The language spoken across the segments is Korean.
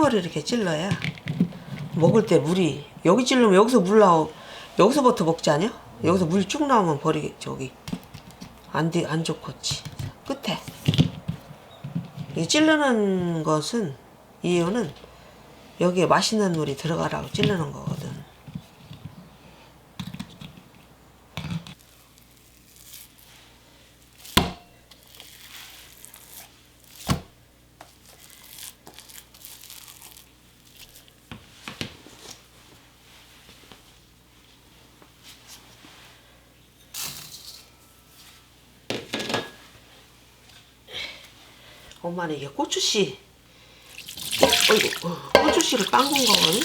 틈을 이렇게 찔러야 먹을 때 물이, 여기 찔르면 여기서 물 나오, 여기서부터 먹지 않냐? 여기서 물 쭉 나오면 버리게, 저기 안 좋겠지. 끝에 이 찌르는 것은, 이유는 여기에 맛있는 물이 들어가라고 찌르는 거거든. 엄마는 이게 고추씨, 고추씨를 빵군 거거든.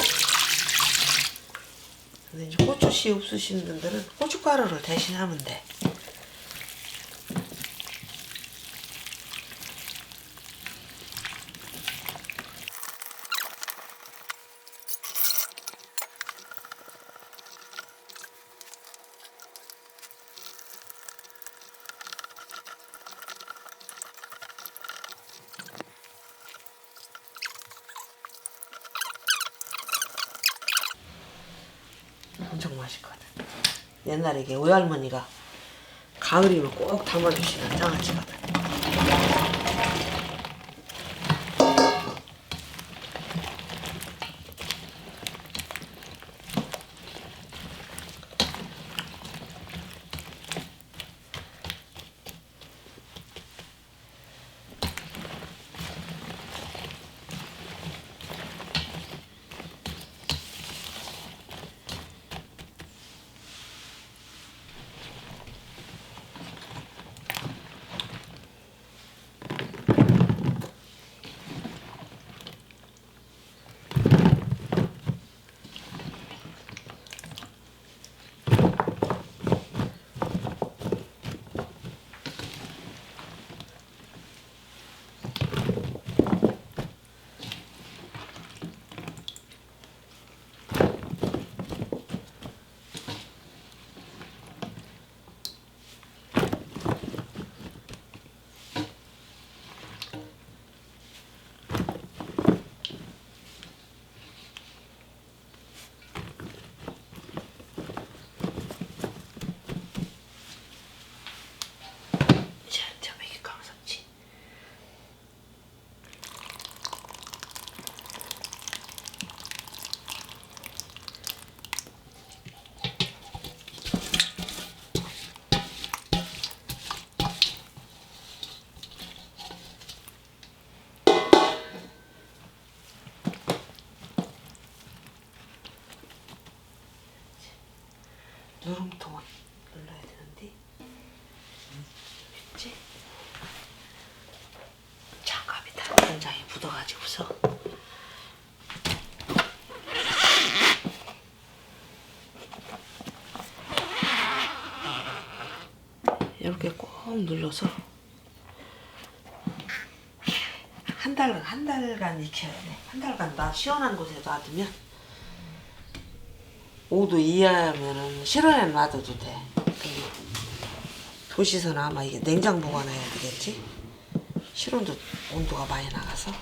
근데 이제 고추씨 없으신 분들은 고춧가루를 대신하면 돼. 엄청 맛있거든. 옛날에 이게 외할머니가 가을이면 꼭 담아주시는 장아찌거든. 누룽통을 눌러야 되는데, 있지? 장갑이 다 된장에 묻어가지고서 이렇게 꼭 눌러서 한 달간 익혀야 돼. 한 달간 시원한 곳에 놔두면 5도 이하면은 실온에 놔둬도 돼. 도시서는 아마 이게 냉장 보관해야 되겠지? 실온도 온도가 많이 나가서.